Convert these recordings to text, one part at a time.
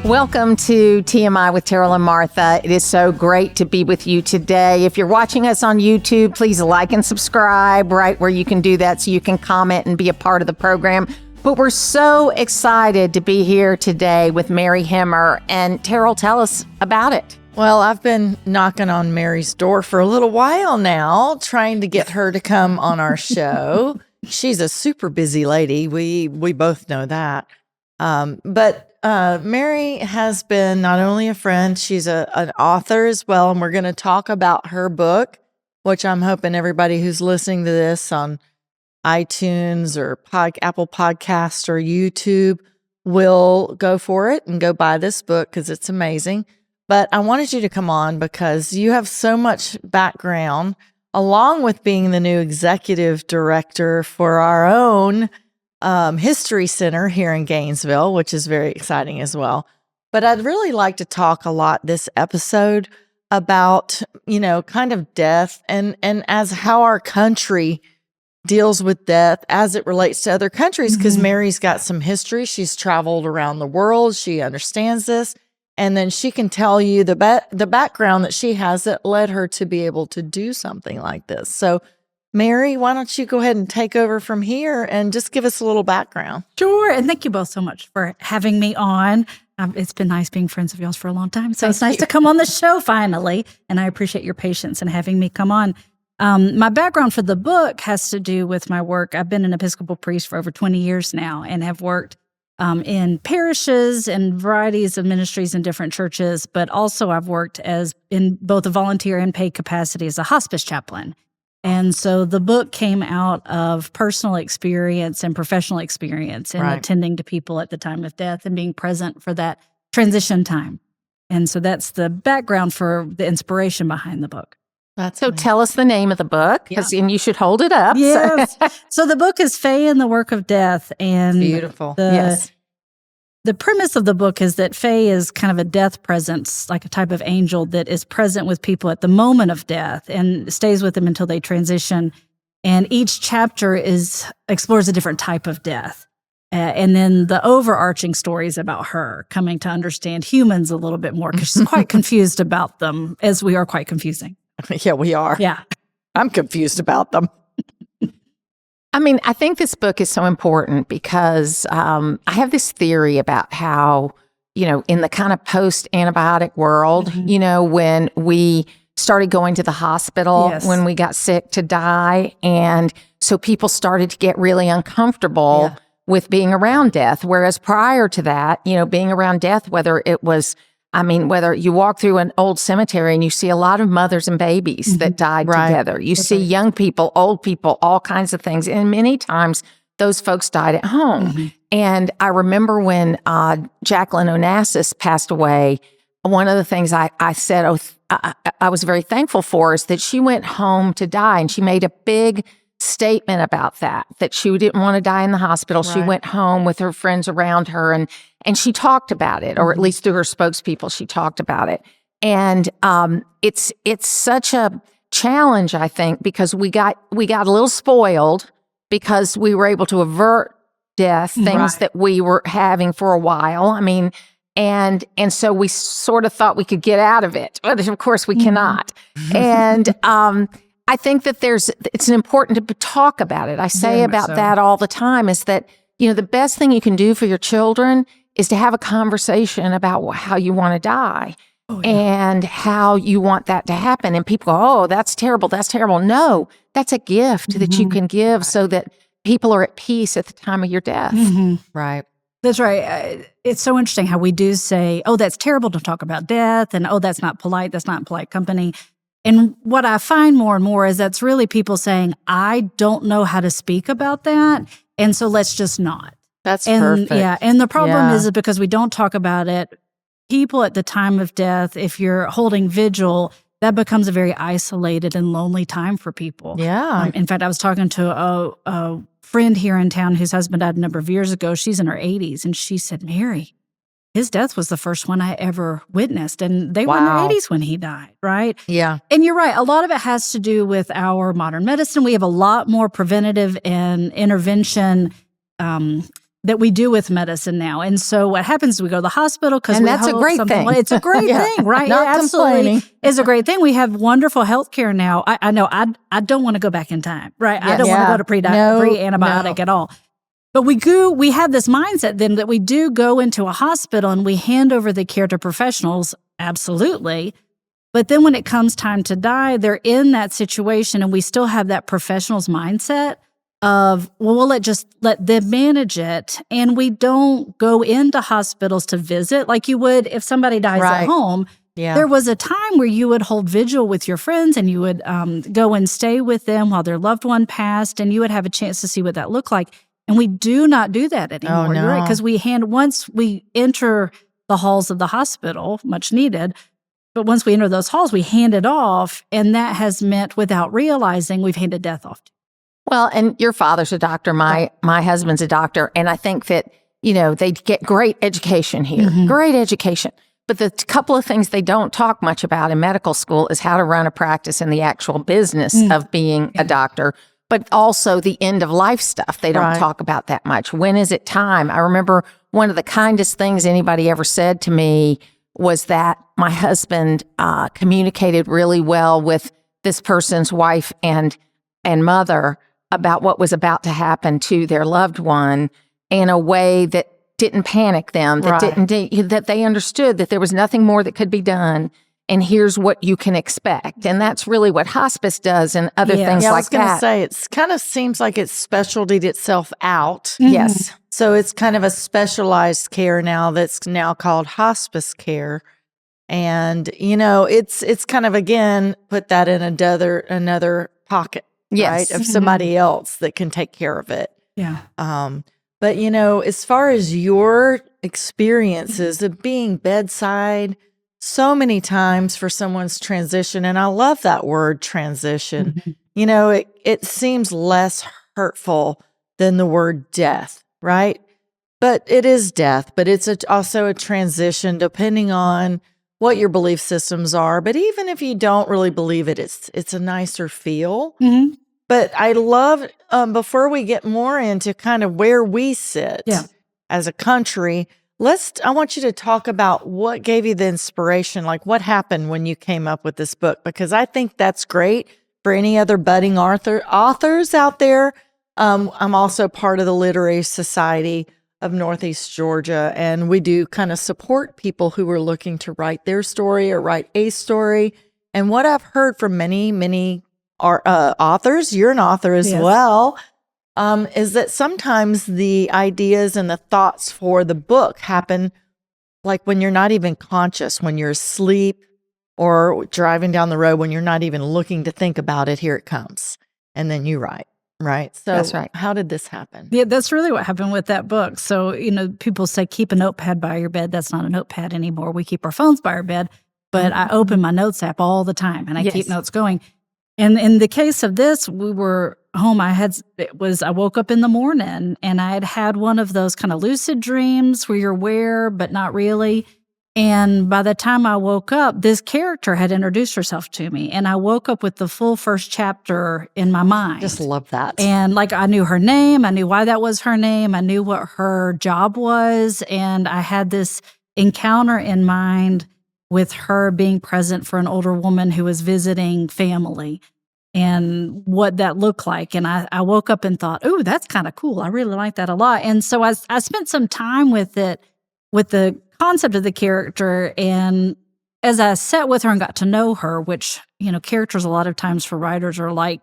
Welcome to TMI with Teryl and Martha. It is so great to be with you today. If you're watching us on YouTube, please like and subscribe right where you can do that so you can comment and be a part of the program. But we're so excited to be here today with Mary Hemmer. And Teryl, tell us about it. Well, I've been knocking on Mary's door for a little while now, trying to get her to come on our show. She's a super busy lady. We both know that. But Mary has been not only a friend, she's an author as well. And we're going to talk about her book, which I'm hoping everybody who's listening to this on iTunes or Apple Podcasts or YouTube will go for it and go buy this book because it's amazing. But I wanted you to come on because you have so much background, along with being the new executive director for our own History Center here in Gainesville, which is very exciting as well. But I'd really like to talk a lot this episode about, kind of death and as how our country deals with death as it relates to other countries, because Mary's got some history. She's traveled around the world. She understands this. And then she can tell you the background that she has that led her to be able to do something like this. So Mary, why don't you go ahead and take over from here and just give us a little background? Sure. And thank you both so much for having me on. It's been nice being friends of yours for a long time. So it's nice to come on the show finally. And I appreciate your patience in having me come on. My background for the book has to do with my work. I've been an Episcopal priest for over 20 years now and have worked in parishes and varieties of ministries in different churches. But also I've worked as in both a volunteer and paid capacity as a hospice chaplain. And so the book came out of personal experience and professional experience and attending to people at the time of death and being present for that transition time. And so that's the background for the inspiration behind the book. So tell us the name of the book, and you should hold it up. Yes. So the book is Faye and the Work of Death. And beautiful. The premise of the book is that Faye is kind of a death presence, like a type of angel that is present with people at the moment of death and stays with them until they transition. And each chapter explores a different type of death. And then the overarching story is about her coming to understand humans a little bit more because she's quite confused about them, as we are quite confusing. Yeah, we are. Yeah. I'm confused about them. I think this book is so important because I have this theory about how, in the kind of post-antibiotic world, when we started going to the hospital, when we got sick to die, and so people started to get really uncomfortable with being around death. Whereas prior to that, being around death, whether you walk through an old cemetery and you see a lot of mothers and babies that died together. You see young people, old people, all kinds of things. And many times those folks died at home. And I remember when Jacqueline Onassis passed away, one of the things I said I was very thankful for is that she went home to die. And she made a big statement about that she didn't want to die in the hospital. She went home with her friends around her and she talked about it, or at least through her spokespeople, she talked about it. And it's such a challenge, I think, because we got a little spoiled because we were able to avert death, things that we were having for a while. And so we sort of thought we could get out of it, but of course we cannot. And I think that it's important to talk about it. I say about that all the time is that, the best thing you can do for your children is to have a conversation about how you want to die and how you want that to happen. And people go, oh, that's terrible. That's terrible. No, that's a gift that you can give so that people are at peace at the time of your death. Right. That's right. It's so interesting how we do say, oh, that's terrible to talk about death. And, oh, that's not polite. That's not polite company. And what I find more and more is that's really people saying, I don't know how to speak about that. And so let's just not. That's perfect. Yeah. And the problem is that because we don't talk about it, people at the time of death, if you're holding vigil, that becomes a very isolated and lonely time for people. Yeah. In fact, I was talking to a friend here in town whose husband died a number of years ago. She's in her 80s. And she said, Mary, his death was the first one I ever witnessed. And they were in their 80s when he died, right? Yeah. And you're right. A lot of it has to do with our modern medicine. We have a lot more preventative and intervention that we do with medicine now. And so what happens is we go to the hospital because that's a great thing. It's a great thing, right? Not complaining. It's a great thing. We have wonderful health care now. I know I don't want to go back in time, right? I don't want to go to pre-antibiotic at all. But we have this mindset then that we do go into a hospital and we hand over the care to professionals, absolutely. But then when it comes time to die, they're in that situation and we still have that professional's mindset of, well, we'll let them manage it. And we don't go into hospitals to visit like you would if somebody dies at home. Yeah. There was a time where you would hold vigil with your friends and you would go and stay with them while their loved one passed, and you would have a chance to see what that looked like. And we do not do that anymore. Oh, no. Right? Because once we enter the halls of the hospital, much needed, but once we enter those halls, we hand it off, and that has meant, without realizing, we've handed death off. Well, and your father's a doctor. My husband's a doctor. And I think that, they get great education here, great education. But the couple of things they don't talk much about in medical school is how to run a practice and the actual business of being a doctor, but also the end of life stuff. They don't talk about that much. When is it time? I remember one of the kindest things anybody ever said to me was that my husband communicated really well with this person's wife and mother about what was about to happen to their loved one in a way that didn't panic them, that they understood that there was nothing more that could be done, and here's what you can expect. And that's really what hospice does and other things like that. I was going to say, it kind of seems like it's specialtied itself out. Yes. So it's kind of a specialized care now that's now called hospice care. And, it's kind of, again, put that in another pocket. Right, of somebody else that can take care of it. Yeah. But, as far as your experiences of being bedside so many times for someone's transition, and I love that word transition, it seems less hurtful than the word death, right? But it is death, but it's also a transition depending on what your belief systems are. But even if you don't really believe it, it's a nicer feel. Mm-hmm. But I love, before we get more into kind of where we sit as a country, I want you to talk about what gave you the inspiration, like what happened when you came up with this book, because I think that's great for any other budding authors out there. I'm also part of the Literary Society of Northeast Georgia, and we do kind of support people who are looking to write their story or write a story. And what I've heard from many authors, you're an author as well, is that sometimes the ideas and the thoughts for the book happen like when you're not even conscious, when you're asleep or driving down the road, when you're not even looking to think about it, here it comes. And then you write, right? So that's right. How did this happen? Yeah, that's really what happened with that book. So, people say keep a notepad by your bed. That's not a notepad anymore. We keep our phones by our bed, but I open my notes app all the time and I keep notes going. And in the case of this, we were home. I woke up in the morning and I had one of those kind of lucid dreams where you're aware, but not really. And by the time I woke up, this character had introduced herself to me. And I woke up with the full first chapter in my mind. Just love that. And I knew her name. I knew why that was her name. I knew what her job was. And I had this encounter in mind with her being present for an older woman who was visiting family and what that looked like. And I woke up and thought, oh, that's kind of cool. I really like that a lot. And so I spent some time with it, with the concept of the character. And as I sat with her and got to know her, which, characters a lot of times for writers are like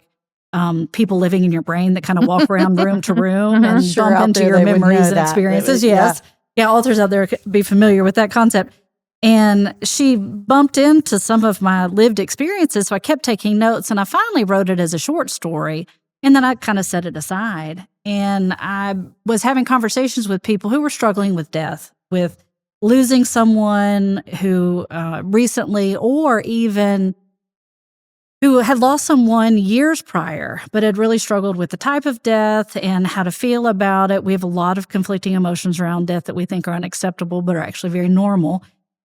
people living in your brain that kind of walk around room to room and bump into your memories and experiences. Yes. Yeah, authors out there could be familiar with that concept. And she bumped into some of my lived experiences, so I kept taking notes, and I finally wrote it as a short story, and then I kind of set it aside. And I was having conversations with people who were struggling with death, with losing someone who recently, or even who had lost someone years prior, but had really struggled with the type of death and how to feel about it. We have a lot of conflicting emotions around death that we think are unacceptable, but are actually very normal.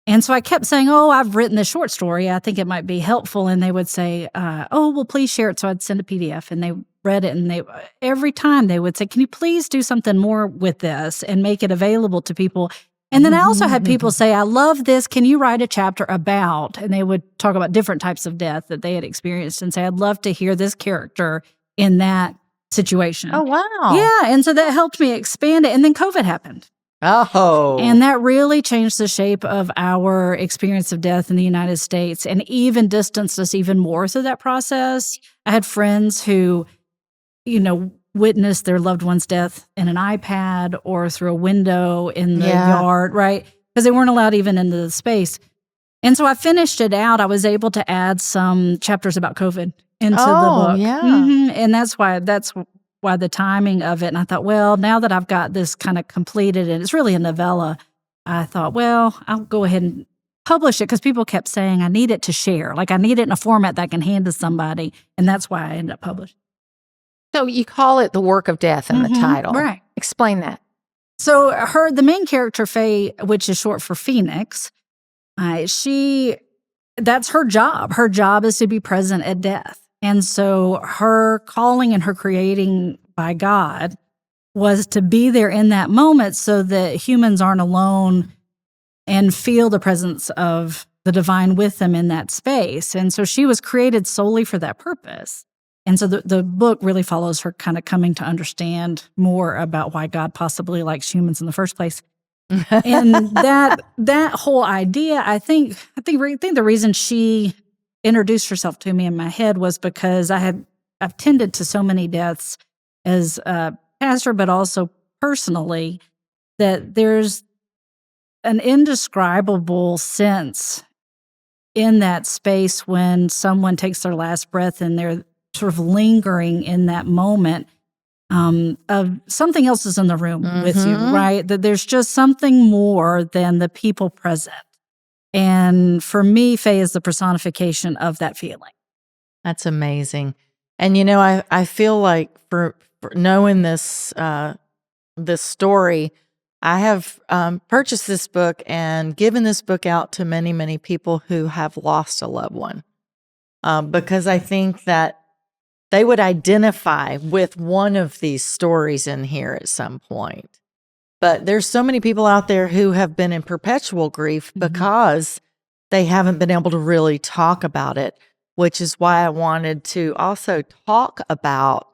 And so I kept saying, oh, I've written this short story. I think it might be helpful. And they would say, oh, well, please share it. So I'd send a PDF, and they read it. And every time they would say, can you please do something more with this and make it available to people? And then I also had people say, I love this. Can you write a chapter about? And they would talk about different types of death that they had experienced and say, I'd love to hear this character in that situation. Oh, wow. Yeah. And so that helped me expand it. And then COVID happened. Oh. And that really changed the shape of our experience of death in the United States and even distanced us even more through that process. I had friends who, witnessed their loved one's death in an iPad or through a window in the yard, right? Because they weren't allowed even into the space. And so I finished it out. I was able to add some chapters about COVID into the book. Yeah. And that's why the timing of it. And I thought, well, now that I've got this kind of completed and it's really a novella, I thought, well, I'll go ahead and publish it because people kept saying I need it to share. Like I need it in a format that I can hand to somebody. And that's why I ended up publishing. So you call it The Work of Death in the title. Right. Explain that. So the main character, Faye, which is short for Phoenix, that's her job. Her job is to be present at death. And so her calling and her creating by God was to be there in that moment so that humans aren't alone and feel the presence of the divine with them in that space. And so she was created solely for that purpose. And so the book really follows her kind of coming to understand more about why God possibly likes humans in the first place. And that whole idea, I think the reason she introduced herself to me in my head was because I've tended to so many deaths as a pastor, but also personally, that there's an indescribable sense in that space when someone takes their last breath and they're sort of lingering in that moment of something else is in the room with you, right? That there's just something more than the people present. And for me, Faye is the personification of that feeling. That's amazing. And I feel like for knowing this story, I have purchased this book and given this book out to many, many people who have lost a loved one, because I think that they would identify with one of these stories in here at some point. But there's so many people out there who have been in perpetual grief because they haven't been able to really talk about it, which is why I wanted to also talk about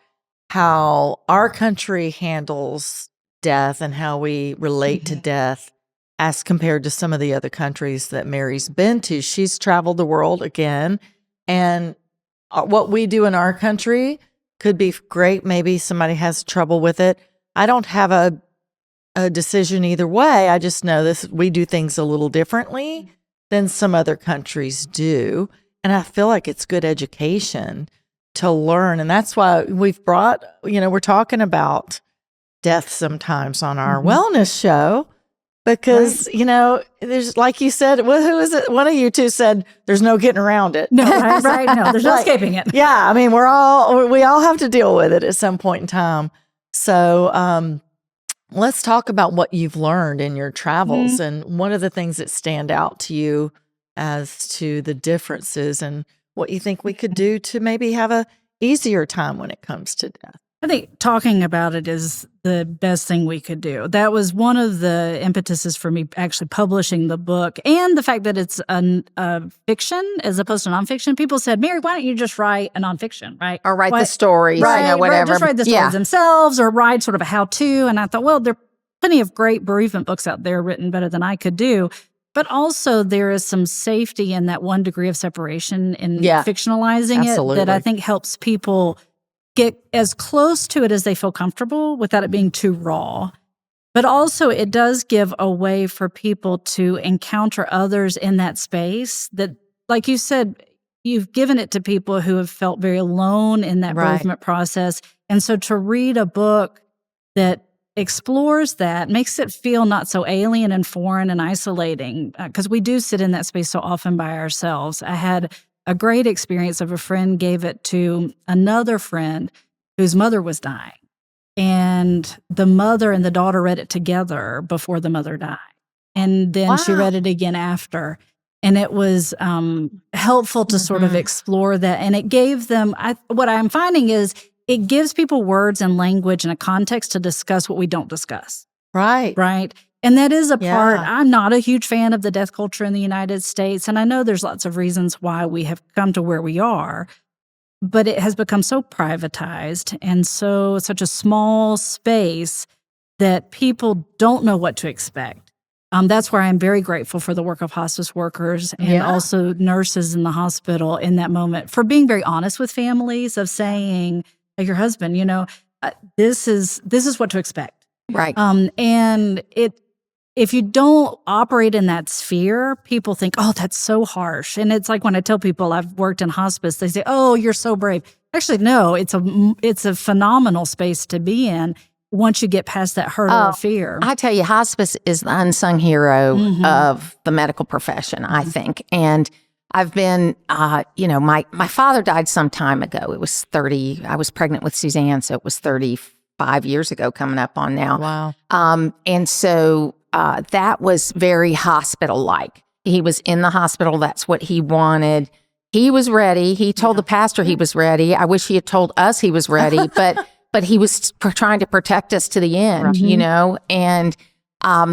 how our country handles death and how we relate to death as compared to some of the other countries that Mary's been to. She's traveled the world again, and what we do in our country could be great. Maybe somebody has trouble with it. I don't have a decision either way. I just know we do things a little differently than some other countries do. And I feel like it's good education to learn. And that's why we've brought, we're talking about death sometimes on our wellness show. Because, there's, like you said, who is it? One of you two said, there's no getting around it. No, right? No, there's no escaping it. Yeah. I mean, we all have to deal with it at some point in time. So let's talk about what you've learned in your travels and one of the things that stand out to you as to the differences and what you think we could do to maybe have a easier time when it comes to death. I think talking about it is the best thing we could do. That was one of the impetuses for me actually publishing the book, and the fact that it's a fiction as opposed to nonfiction. People said, Mary, why don't you just write a nonfiction, right? Or write the stories, right, whatever. Right, just write the stories themselves or write sort of a how-to. And I thought, well, there are plenty of great bereavement books out there written better than I could do. But also there is some safety in that one degree of separation in fictionalizing it that I think helps people get as close to it as they feel comfortable without it being too raw. But also it does give a way for people to encounter others in that space that, like you said, you've given it to people who have felt very alone in that bereavement process. And so to read a book that explores that makes it feel not so alien and foreign and isolating, because we do sit in that space so often by ourselves. I had a great experience of a friend gave it to another friend whose mother was dying. And the mother and the daughter read it together before the mother died. And then she Wow. read it again after. And it was helpful to sort of explore that. And it gave them, what I'm finding is it gives people words and language and a context to discuss what we don't discuss. Right. Right. And that is a part. Yeah. I'm not a huge fan of the death culture in the United States. And I know there's lots of reasons why we have come to where we are. But it has become so privatized and such a small space that people don't know what to expect. That's where I'm very grateful for the work of hospice workers and also nurses in the hospital in that moment for being very honest with families of saying, like your husband, this is what to expect. Right. And if you don't operate in that sphere, people think, oh, that's so harsh. And it's like when I tell people I've worked in hospice, they say, oh, you're so brave. Actually, no, it's a phenomenal space to be in once you get past that hurdle of fear. I tell you, hospice is the unsung hero of the medical profession, I think. And I've been, my father died some time ago. It was I was pregnant with Suzanne, so it was 35 years ago coming up on now. Wow. And so that was very hospital-like. He was in the hospital. That's what he wanted. He was ready. He told the pastor he was ready. I wish he had told us he was ready, but he was trying to protect us to the end, And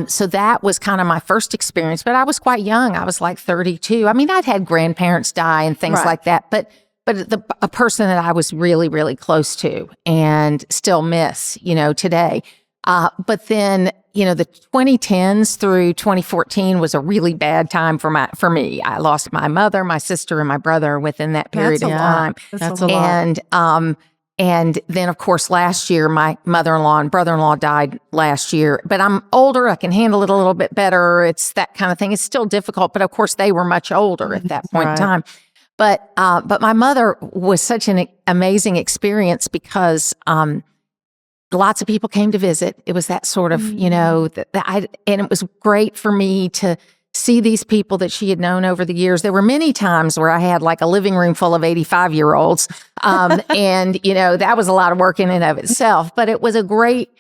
so that was kind of my first experience. But I was quite young. I was like 32. I mean, I'd had grandparents die and things like that. But a person that I was really, really close to and still miss, today. But then, the 2010s through 2014 was a really bad time for me. I lost my mother, my sister, and my brother within that period of time. That's a lot. And then, of course, last year, my mother-in-law and brother-in-law died last year. But I'm older. I can handle it a little bit better. It's that kind of thing. It's still difficult. But, of course, they were much older at that point in time. But my mother was such an amazing experience because lots of people came to visit. It was that sort of, and it was great for me to see these people that she had known over the years. There were many times where I had like a living room full of 85-year-olds. And, that was a lot of work in and of itself, but it was a great,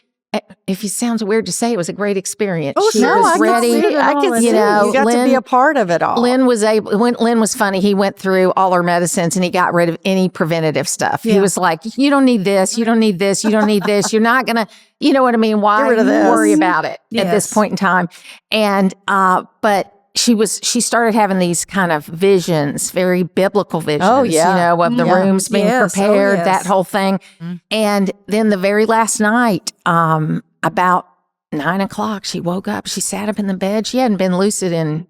if it sounds weird to say, it was a great experience. Oh, she no, was I ready. can see it. I can see you got to be a part of it all. Lynn was funny. He went through all her medicines and he got rid of any preventative stuff. He was like, you don't need this. You don't need this. You don't need this. You're not going to, you know what I mean? Why worry about it at this point in time? And, but she started having these kind of visions, very biblical visions, of the rooms being prepared, that whole thing. And then the very last night, about 9:00, she woke up. She sat up in the bed. She hadn't been lucid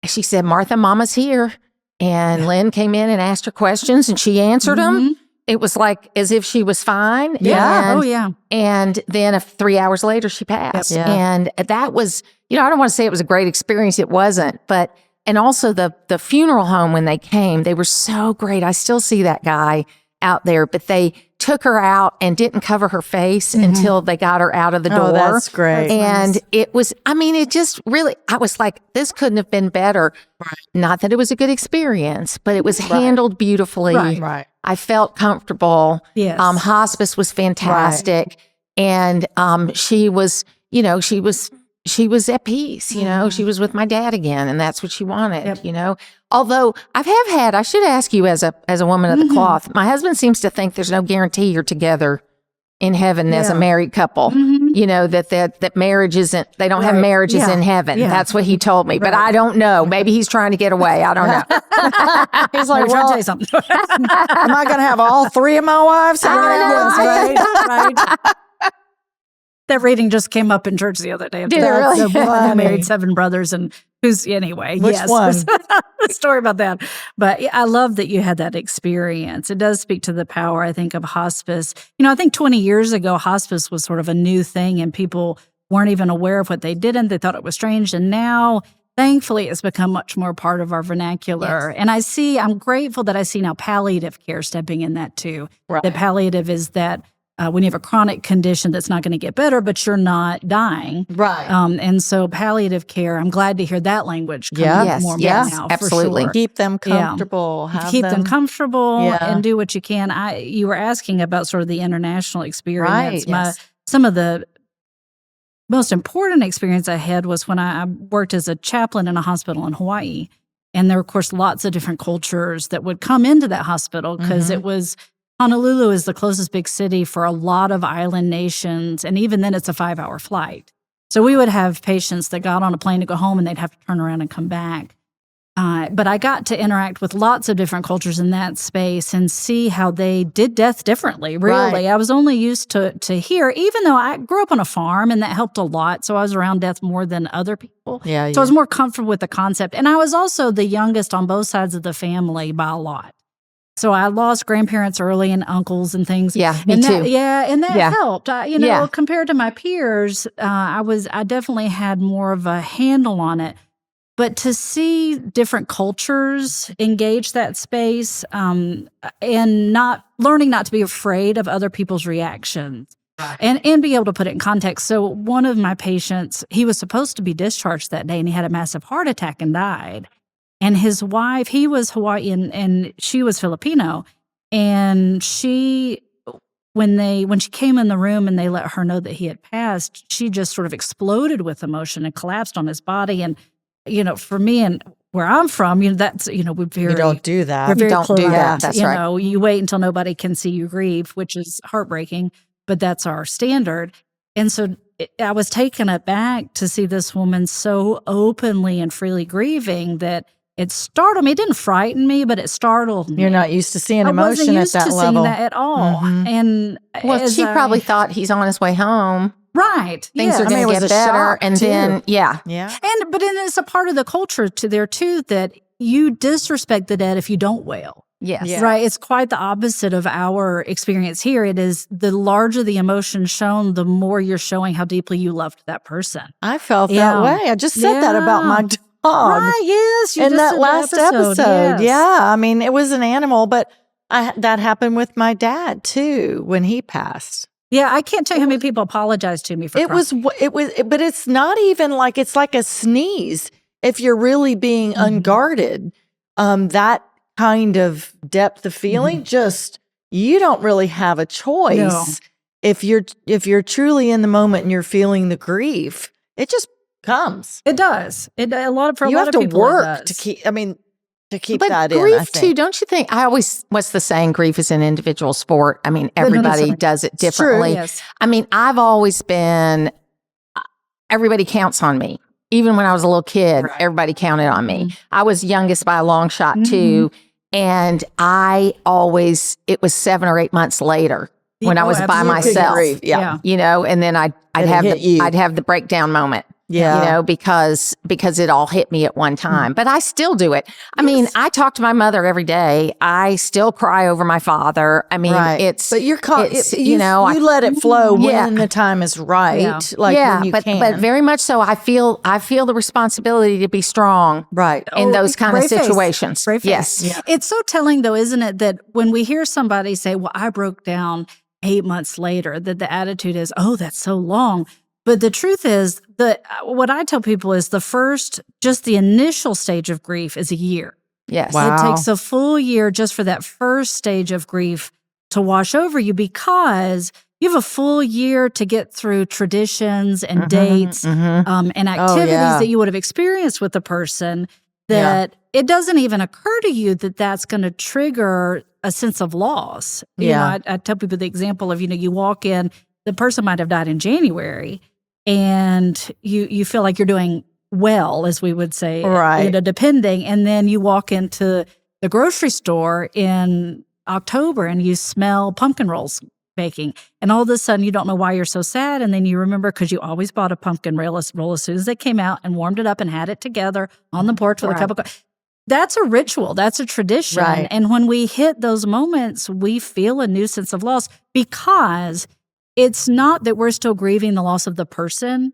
she said, Martha, Mama's here. And Lynn came in and asked her questions and she answered them. It was like as if she was fine. Yeah. And then 3 hours later, she passed. Yep. And that was, I don't want to say it was a great experience. It wasn't. And also the funeral home, when they came, they were so great. I still see that guy out there, but they took her out and didn't cover her face until they got her out of the door. Oh, that's great. And it was, it just really, I was like, this couldn't have been better. Not that it was a good experience, but it was handled beautifully. Right. I felt comfortable. Yes. Hospice was fantastic. And she was at peace, she was with my dad again, and that's what she wanted, Although I should ask you as a woman of the cloth, my husband seems to think there's no guarantee you're together in heaven as a married couple, that marriage isn't, they don't have marriages in heaven. Yeah. That's what he told me, but I don't know. Maybe he's trying to get away. I don't know. He's like, well, I'll tell you something. Am I going to have all three of my wives? Right. That reading just came up in church the other day. Did it really? The woman who married 7 brothers and who's anyway. Which one? The story about that. But I love that you had that experience. It does speak to the power, I think, of hospice. I think 20 years ago, hospice was sort of a new thing and people weren't even aware of what they did and they thought it was strange. And now, thankfully, it's become much more part of our vernacular. Yes. And I'm grateful that I see now palliative care stepping in that too. Right. The palliative is that when you have a chronic condition that's not going to get better, but you're not dying. Right. And so palliative care, I'm glad to hear that language come more now. Absolutely. For sure. Keep them comfortable. Keep them comfortable and do what you can. You were asking about sort of the international experience. Right. Some of the most important experience I had was when I worked as a chaplain in a hospital in Hawaii. And there were, of course, lots of different cultures that would come into that hospital because it was Honolulu is the closest big city for a lot of island nations. And even then, it's a 5-hour flight. So we would have patients that got on a plane to go home and they'd have to turn around and come back. But I got to interact with lots of different cultures in that space and see how they did death differently, really. Right. I was only used to hear, even though I grew up on a farm and that helped a lot. So I was around death more than other people. Yeah, so I was more comfortable with the concept. And I was also the youngest on both sides of the family by a lot. So I lost grandparents early and uncles and things. Yeah, me too. And that helped. Compared to my peers, I definitely had more of a handle on it. But to see different cultures engage that space and learning not to be afraid of other people's reactions and be able to put it in context. So one of my patients, he was supposed to be discharged that day and he had a massive heart attack and died. And his wife, he was Hawaiian and she was Filipino. And when she came in the room and they let her know that he had passed, she just sort of exploded with emotion and collapsed on his body. And for me and where I'm from, that's, we don't do that. We're very don't close. do that. That's right. You wait until nobody can see you grieve, which is heartbreaking, but that's our standard. And so I was taken aback to see this woman so openly and freely grieving that it startled me. It didn't frighten me, but it startled me. You're not used to seeing emotion at that level. I wasn't used to seeing that at all. And she probably thought he's on his way home. Right. Things are going to get better. And then, But then it's a part of the culture there too, that you disrespect the dead if you don't wail. Yes. Yeah. Right. It's quite the opposite of our experience here. It is the larger the emotion shown, the more you're showing how deeply you loved that person. I felt that way. I just said that about my dog. Right. Yes. In that last episode. Yes. Yeah. I mean, it was an animal, but that happened with my dad too when he passed. Yeah, I can't tell you how many people apologized to me for crying. But it's not even like, it's like a sneeze. If you're really being unguarded, that kind of depth of feeling, just, you don't really have a choice. No. If you're truly in the moment and you're feeling the grief, it just comes. It does. For a lot of people, you have to work to keep that in. Grief, I think. Too, don't you think? What's the saying? Grief is an individual sport. I mean, everybody does it differently. True, yes. I mean, I've always been, everybody counts on me. Even when I was a little kid, everybody counted on me. I was youngest by a long shot too. And it was 7 or 8 months later when I was by myself. Yeah. And then I'd have the breakdown moment. Yeah. Because it all hit me at one time. But I still do it. I mean, I talk to my mother every day. I still cry over my father. I mean, but you let it flow when the time is right. Yeah. When you can. But very much so. I feel the responsibility to be strong. Right. In those kind of situations. Brave face. Yes. Yeah. It's so telling though, isn't it, that when we hear somebody say, well, I broke down 8 months later, that the attitude is, oh, that's so long. But the truth is that what I tell people is the initial stage of grief is a year. Yes. Wow. It takes a full year just for that first stage of grief to wash over you, because you have a full year to get through traditions and dates and activities that you would have experienced with the person, that it doesn't even occur to you that that's going to trigger a sense of loss. I tell people the example of, you walk in, the person might have died in January, and you feel like you're doing well, as we would say, depending. And then you walk into the grocery store in October and you smell pumpkin rolls baking. And all of a sudden you don't know why you're so sad. And then you remember because you always bought a pumpkin roll as soon as they came out and warmed it up and had it together on the porch with a cup of coffee. That's a ritual. That's a tradition. Right. And when we hit those moments, we feel a new sense of loss, because it's not that we're still grieving the loss of the person.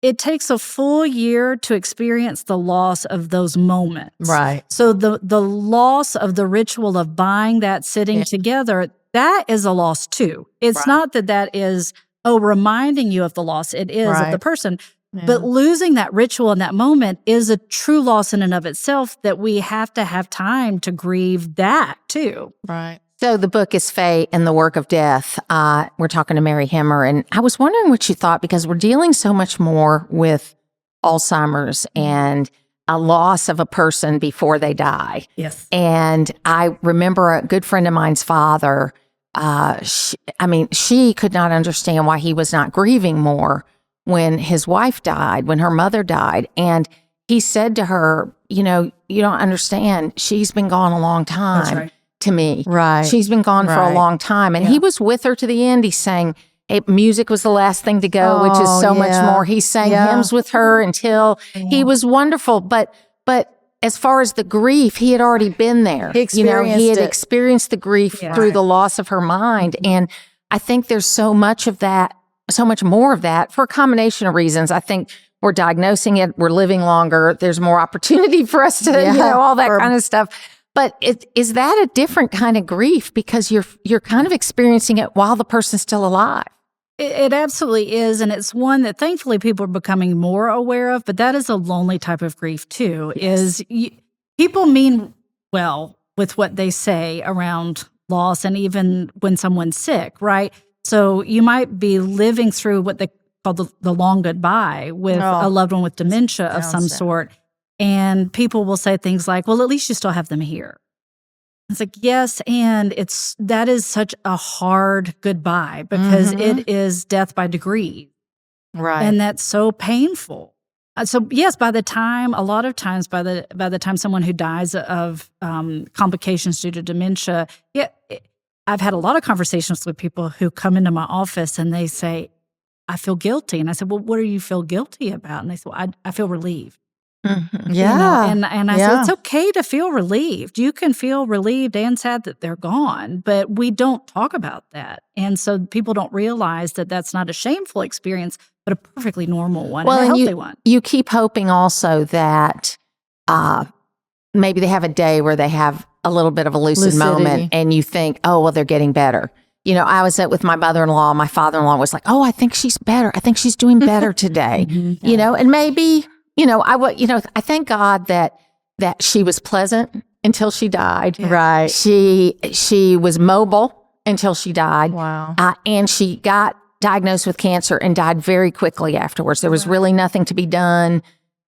It takes a full year to experience the loss of those moments. Right. So the loss of the ritual of buying that, sitting together, that is a loss too. It's not that is, reminding you of the loss. It is of the person. Yeah. But losing that ritual in that moment is a true loss in and of itself, that we have to have time to grieve that too. Right. So the book is Fate and the Work of Death. We're talking to Mary Hemmer, and I was wondering what you thought, because we're dealing so much more with Alzheimer's and a loss of a person before they die. Yes. And I remember a good friend of mine's father, she could not understand why he was not grieving more when his wife died, when her mother died. And he said to her, you don't understand. She's been gone a long time. That's right. To me. Right. She's been gone for a long time. And he was with her to the end. He sang, music was the last thing to go, which is so much more. He sang hymns with her until he was wonderful. But as far as the grief, he had already been there. He experienced it. Experienced the grief through the loss of her mind. And I think there's so much of that, so much more of that for a combination of reasons. I think we're diagnosing it. We're living longer. There's more opportunity for us to, all that kind of stuff. But is that a different kind of grief, because you're kind of experiencing it while the person's still alive? It absolutely is. And it's one that thankfully people are becoming more aware of. But that is a lonely type of grief too, people mean well with what they say around loss, and even when someone's sick, right? So you might be living through what they call the long goodbye with a loved one with dementia of some sort. And people will say things like, well, at least you still have them here. It's like, yes, and that is such a hard goodbye, because it is death by degree. Right. And that's so painful. So yes, a lot of times by the time someone who dies of complications due to dementia, I've had a lot of conversations with people who come into my office and they say, I feel guilty. And I said, well, what do you feel guilty about? And they said, well, I feel relieved. Mm-hmm. Yeah. And I said, it's okay to feel relieved. You can feel relieved and sad that they're gone, but we don't talk about that. And so people don't realize that that's not a shameful experience, but a perfectly normal one, and a healthy one. You keep hoping also that maybe they have a day where they have a little bit of a lucid moment, and you think, oh, well, they're getting better. I was with my mother-in-law. My father-in-law was like, oh, I think she's better. I think she's doing better today. And maybe... I thank God that she was pleasant until she died. Yeah. Right. She was mobile until she died. Wow. And she got diagnosed with cancer and died very quickly afterwards. There was really nothing to be done.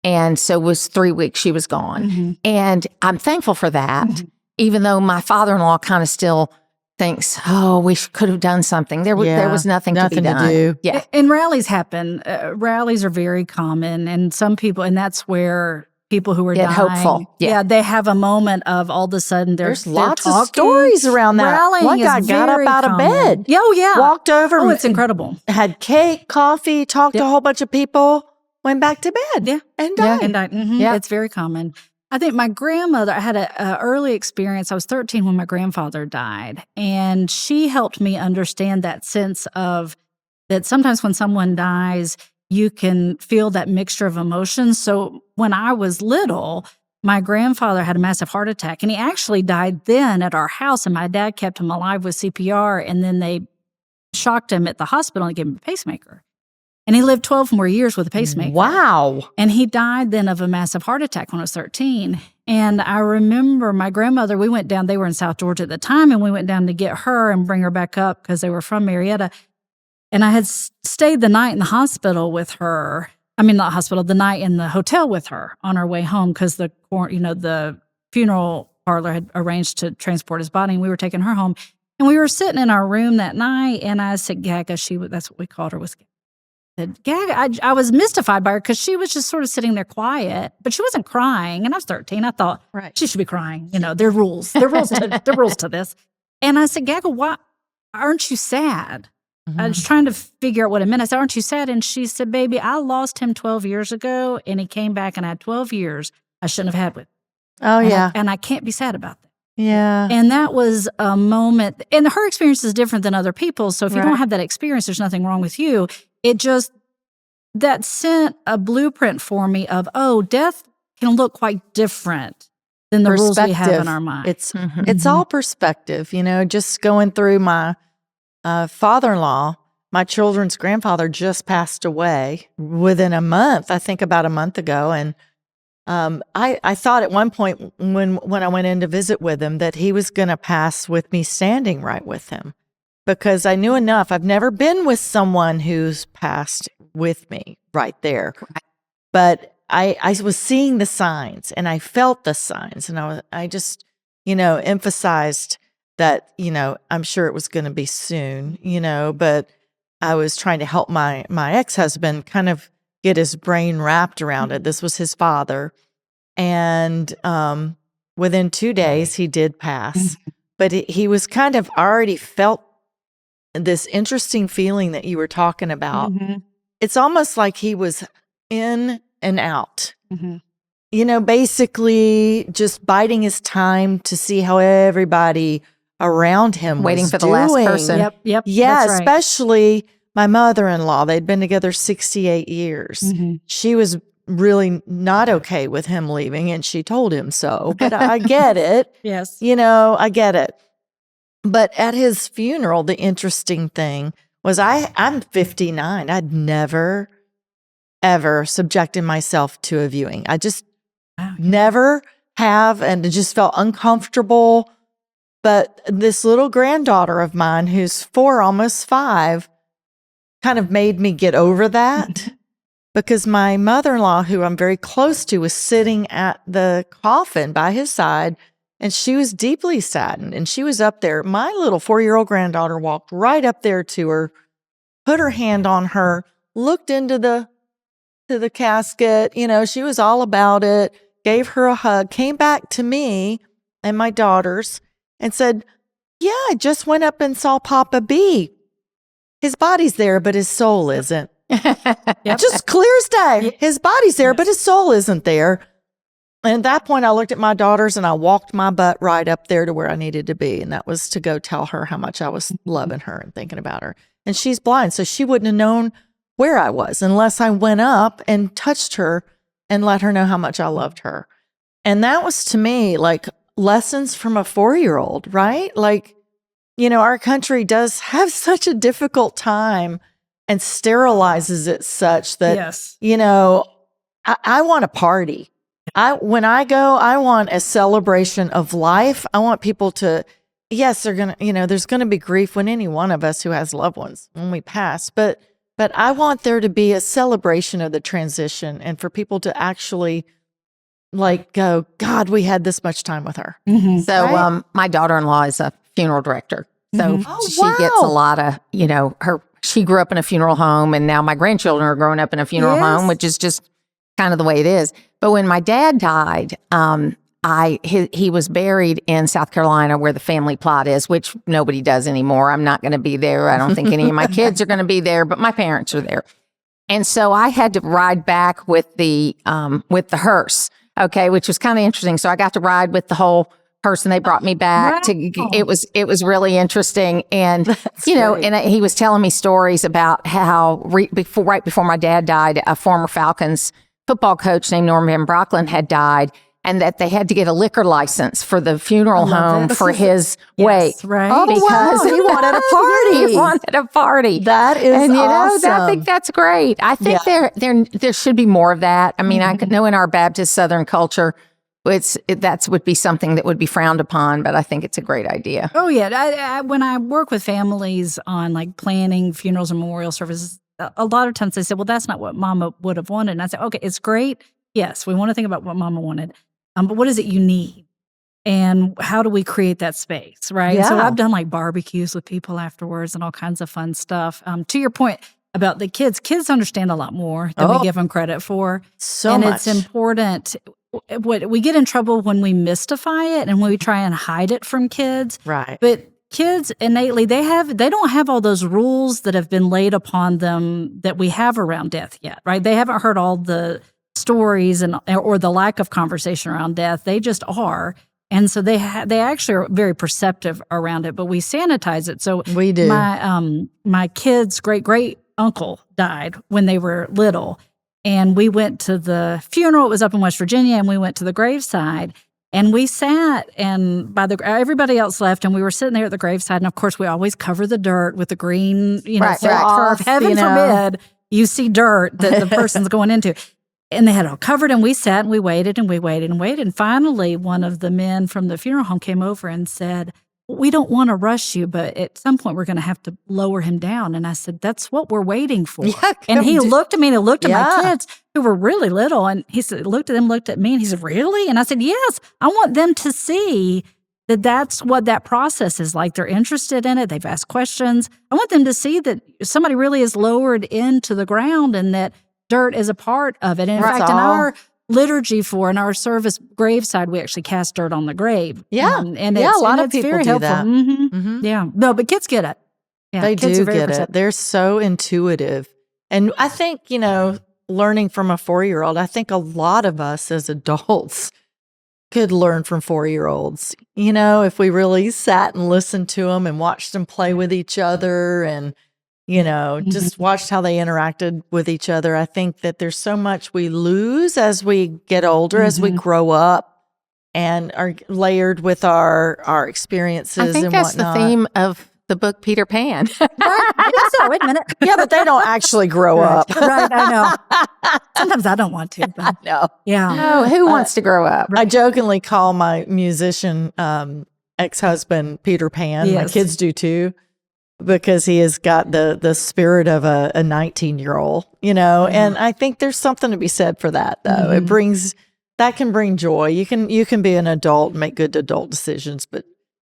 And so it was 3 weeks she was gone. And I'm thankful for that, even though my father-in-law kind of still thinks, oh, we could have done something. There was nothing to be done. To do. Yeah. And rallies happen. Rallies are very common. And some people, and that's where people who are dying, hopeful. Yeah. They have a moment of all of a sudden there's lots of stories around that. Rallying One guy got up out of bed. Oh, yeah. Walked over. Oh, it's incredible. Had cake, coffee, talked to a whole bunch of people, went back to bed. Yeah. And died. And died. Yeah. It's very common. I think my grandmother, I had an early experience. I was 13 when my grandfather died, and she helped me understand that sense of that sometimes when someone dies, you can feel that mixture of emotions. So when I was little, my grandfather had a massive heart attack, and he actually died then at our house, and my dad kept him alive with CPR, and then they shocked him at the hospital and gave him a pacemaker. And he lived 12 more years with a pacemaker. Wow. And he died then of a massive heart attack when I was 13. And I remember my grandmother, we went down, they were in South Georgia at the time, and we went down to get her and bring her back up because they were from Marietta. And I had stayed the night in the hospital with her. I mean, not hospital, the night in the hotel with her on our way home, because the funeral parlor had arranged to transport his body, and we were taking her home. And we were sitting in our room that night, and I said, Gaga, that's what we called her, was Gaga. I was mystified by her because she was just sort of sitting there quiet, but she wasn't crying. And I was 13. I thought she should be crying. There are rules. There are rules to this. And I said, Gaga, why aren't you sad? I was trying to figure out what it meant. I said, aren't you sad? And she said, baby, I lost him 12 years ago, and he came back, and I had 12 years I shouldn't have had with him. Oh, yeah. And I can't be sad about that. Yeah. And that was a moment, and her experience is different than other people's. So if you don't have that experience, there's nothing wrong with you. That sent a blueprint for me of, death can look quite different than the rules we have in our mind. It's all perspective, just going through my father-in-law, my children's grandfather just passed away within a month, I think about a month ago. And I thought at one point when I went in to visit with him that he was going to pass with me standing right with him, because I knew enough. I've never been with someone who's passed with me right there, but I was seeing the signs and I felt the signs, and I just, emphasized that, I'm sure it was going to be soon, but I was trying to help my ex-husband kind of get his brain wrapped around it. This was his father. And within 2 days, he did pass. But he was kind of already felt this interesting feeling that you were talking about. It's almost like he was in and out. Basically just biding his time to see how everybody around him waiting was for the doing. last person. Yep. Yeah, That's right. especially my mother-in-law. They'd been together 68 years. She was really not okay with him leaving, and she told him so. But I get it. Yes. I get it. But at his funeral, the interesting thing was I'm 59. I'd never, ever subjected myself to a viewing. I just never have, and it just felt uncomfortable. But this little granddaughter of mine, who's 4, almost 5, kind of made me get over that, because my mother-in-law, who I'm very close to, was sitting at the coffin by his side, and she was deeply saddened. And she was up there. My little 4-year-old granddaughter walked right up there to her, put her hand on her, looked into the casket. She was all about it, gave her a hug, came back to me and my daughters and said, "Yeah, I just went up and saw Papa B. His body's there, but his soul isn't." Just clear as day. His body's there, but his soul isn't there. And at that point, I looked at my daughters and I walked my butt right up there to where I needed to be. And that was to go tell her how much I was loving her and thinking about her. And she's blind, so she wouldn't have known where I was unless I went up and touched her and let her know how much I loved her. And that was, to me, like lessons from a 4-year-old, right? Like, our country does have such a difficult time and sterilizes it such that, I want a party. When I go, I want a celebration of life. I want people to, yes, they're going to, there's going to be grief when any one of us who has loved ones, when we pass, but I want there to be a celebration of the transition, and for people to actually go, God, we had this much time with her. So Right? my daughter-in-law is a funeral director. So she gets a lot of, she grew up in a funeral home, and now my grandchildren are growing up in a funeral home, which is just kind of the way it is. But when my dad died, he was buried in South Carolina, where the family plot is, which nobody does anymore. I'm not going to be there. I don't think any of my kids are going to be there, but my parents are there. And so I had to ride back with the hearse, which was kind of interesting. So I got to ride with the whole hearse, and they brought me back it was really interesting. And, and he was telling me stories about how right before my dad died, a former Falcons football coach named Norm Van Brocklin had died, and that they had to get a liquor license for the funeral home for his wake. Right. Oh, Because wow. He wanted a party. He wanted a party. That is awesome. I think that's great. I think there should be more of that. I mean, I know in our Baptist Southern culture, that would be something that would be frowned upon, but I think it's a great idea. Oh, yeah. I when I work with families on planning funerals and memorial services, a lot of times they say, well, that's not what Mama would have wanted. And I say, okay, it's great. Yes, we want to think about what Mama wanted. But what is it you need? And how do we create that space, right? Yeah. So I've done barbecues with people afterwards and all kinds of fun stuff. To your point about the kids understand a lot more than we give them credit for. So much. It's important. We get in trouble when we mystify it and when we try and hide it from kids. Right. But kids innately, they don't have all those rules that have been laid upon them that we have around death yet, right? They haven't heard all the stories or the lack of conversation around death. They just are. And so they actually are very perceptive around it, but we sanitize it. So we do. My kid's great uncle died when they were little, and we went to the funeral. It was up in West Virginia, and we went to the graveside, and we sat, and everybody else left, and we were sitting there at the graveside. And of course, we always cover the dirt with the green, turf. Heaven forbid you see dirt that the person's going into. And they had it all covered, and we sat and we waited and we waited and waited. And finally, one of the men from the funeral home came over and said, we don't want to rush you, but at some point we're going to have to lower him down. And I said, that's what we're waiting for. Yeah, and he looked at me and he looked at my Yeah. kids who were really little. And he said, looked at them, looked at me, and he said, really? And I said, yes, I want them to see that that's what that process is like. They're interested in it. They've asked questions. I want them to see that somebody really is lowered into the ground and that dirt is a part of it. And in That's fact, in all. our liturgy in our service graveside, we actually cast dirt on the grave. Yeah. And Yeah, it's, a lot and of it's people very do helpful. that. Mhm. Mhm. Yeah. No, but kids get it. Yeah, They kids do are very get it. perceptive. They're so intuitive. And I think, learning from a 4-year-old, I think a lot of us as adults could learn from 4-year-olds. If we really sat and listened to them and watched them play with each other and, just watched how they interacted with each other. I think that there's so much we lose as we get older, as we grow up and are layered with our experiences I think and that's whatnot. the theme of the book Peter Pan. So, wait a minute. Yeah, but they don't actually grow up. Right, I know. Sometimes I don't want to. But No. yeah. Oh, who wants to grow up? I jokingly call my musician ex-husband Peter Pan. My Yes. kids do too, because he has got the spirit of a 19-year-old, and I think there's something to be said for that, though. It that can bring joy. You can be an adult and make good adult decisions, but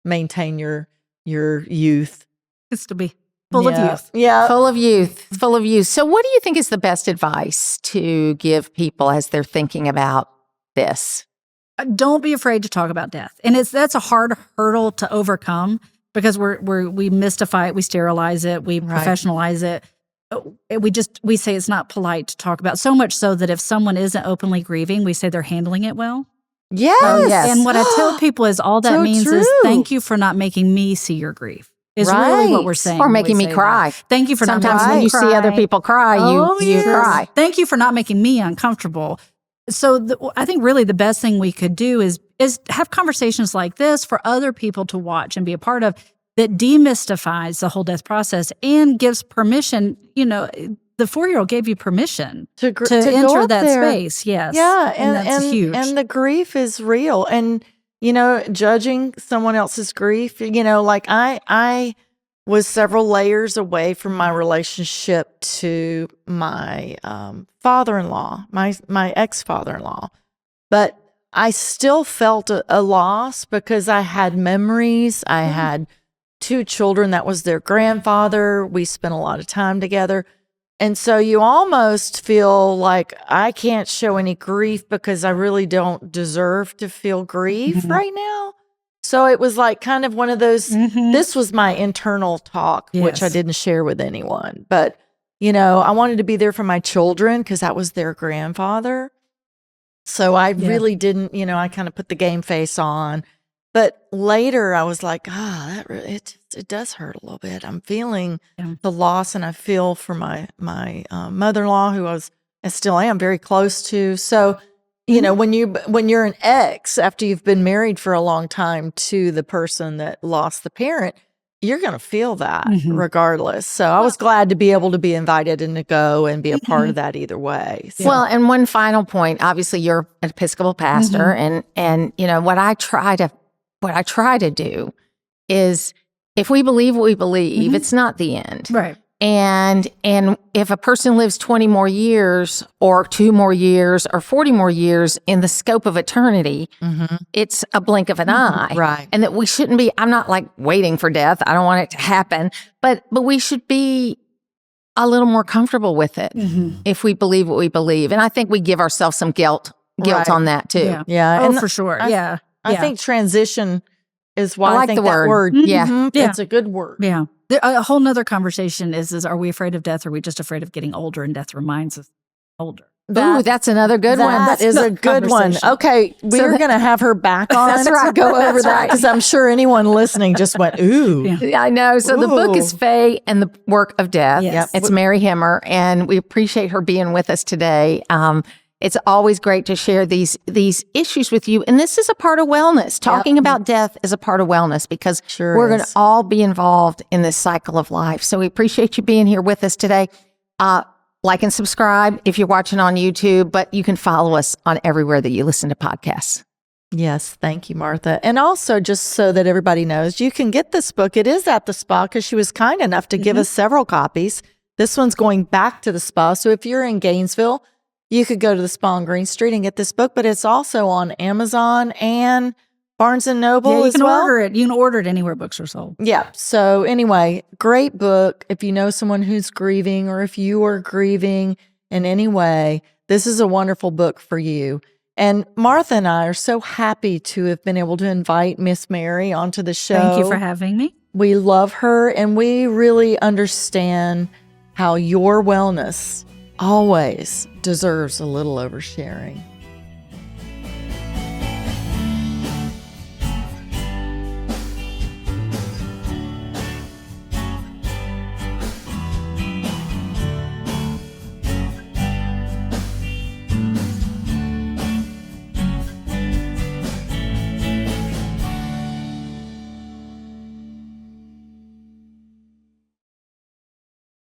maintain your youth. It's to be full of youth. Yeah. Full of youth. Full of youth. So what do you think is the best advice to give people as they're thinking about this? Don't be afraid to talk about death. And that's a hard hurdle to overcome because we mystify it, we sterilize it, we professionalize it. We say it's not polite to talk about, so much so that if someone isn't openly grieving, we say they're handling it well. Yes. yes. And what I tell people is all that So means true. is thank you for not making me see your grief. Is really what we're Right. saying. Or when making we me say cry. that. Thank you for Sometimes not making when me you cry. see other people cry, Oh, you yes. cry. Thank you for not making me uncomfortable. So I think really the best thing we could do is have conversations like this for other people to watch and be a part of that demystifies the whole death process and gives permission. The 4-year-old gave you permission to go enter up that there. space. Yes. Yeah, And that's huge. And the grief is real. And judging someone else's grief, like I was several layers away from my relationship to my father-in-law, my ex-father-in-law. But I still felt a loss because I had memories. I had 2 children. That was their grandfather. We spent a lot of time together. And so you almost feel like I can't show any grief because I really don't deserve to feel grief right now. So it was like kind of one of those, this was my internal talk, which I Yes. didn't share with anyone. But, I wanted to be there for my children because that was their grandfather. So I really didn't, I kind of put the game face on. But later I was like, that really, it does hurt a little bit. I'm feeling the loss, and I feel for my mother-in-law, who I still am very close to. So, when you're an ex, after you've been married for a long time to the person that lost the parent, you're going to feel that regardless. So I was glad to be able to be invited and to go and be a part of that either way. So. Well, and one final point, obviously you're an Episcopal pastor and what I try to do is if we believe what we believe, it's not the end. Right. And if a person lives 20 more years or 2 more years or 40 more years in the scope of eternity, it's a blink of an eye. Right. And that we shouldn't be, I'm not like waiting for death. I don't want it to happen, but we should be a little more comfortable with it if we believe what we believe. And I think we give ourselves some guilt Right. on that too. Yeah. Yeah. Oh, and for sure. I think transition is why I I like think the that word. word. Yeah. Yeah. It's a good word. Yeah. A whole nother conversation is are we afraid of death or are we just afraid of getting older and death reminds us older? Ooh, that's another good one. That is a good one. conversation. Okay, we're going to have her back on That's right. to go over That's that right. because I'm sure anyone listening just went, ooh. Yeah. Yeah, I know. So the book is Ooh. Faye and the Work of Death. Yes. It's Mary Himmer, and we appreciate her being with us today. It's always great to share these issues with you. And this is a part of wellness. Talking about death is a part of wellness because Sure we're going is. to all be involved in this cycle of life. So we appreciate you being here with us today. Like and subscribe if you're watching on YouTube, but you can follow us on everywhere that you listen to podcasts. Yes, thank you, Martha. And also, just so that everybody knows, you can get this book. It is at the spa because she was kind enough to give us several copies. This one's going back to the spa. So if you're in Gainesville, you could go to the spa on Green Street and get this book, but it's also on Amazon and Barnes & Noble as well. Order it. You can order it anywhere books are sold. Yeah. So anyway, great book. If you know someone who's grieving or if you are grieving in any way, this is a wonderful book for you. And Martha and I are so happy to have been able to invite Miss Mary onto the show. Thank you for having me. We love her, and we really understand how your wellness always deserves a little oversharing.